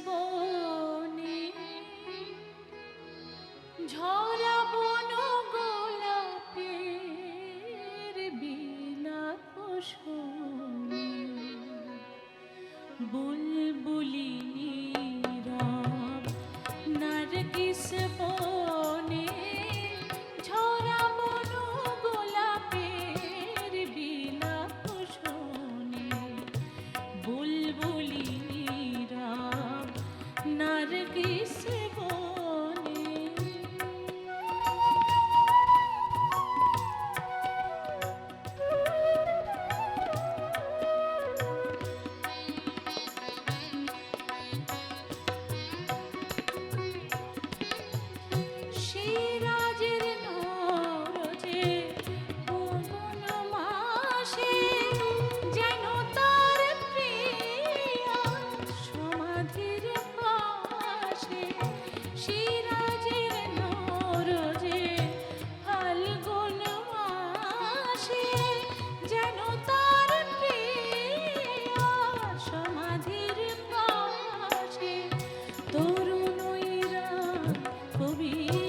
বনে ঝরা বন গোলাপের বিলাপ শোনে বুলবুলি নীরব নারগিস বনে ঝরা বন গোলাপের বিলাপ শোনে বুলবুলি নীরব নারগিস বনে শিরাজের নরজে ফাগুন মাসে যেন তার প্রিয়া সমাধির পাশে শিরাজের নরজে ফাল্গুন মাসে যেন তার প্রিয়া সমাধির পাশে তরুণীরা কবি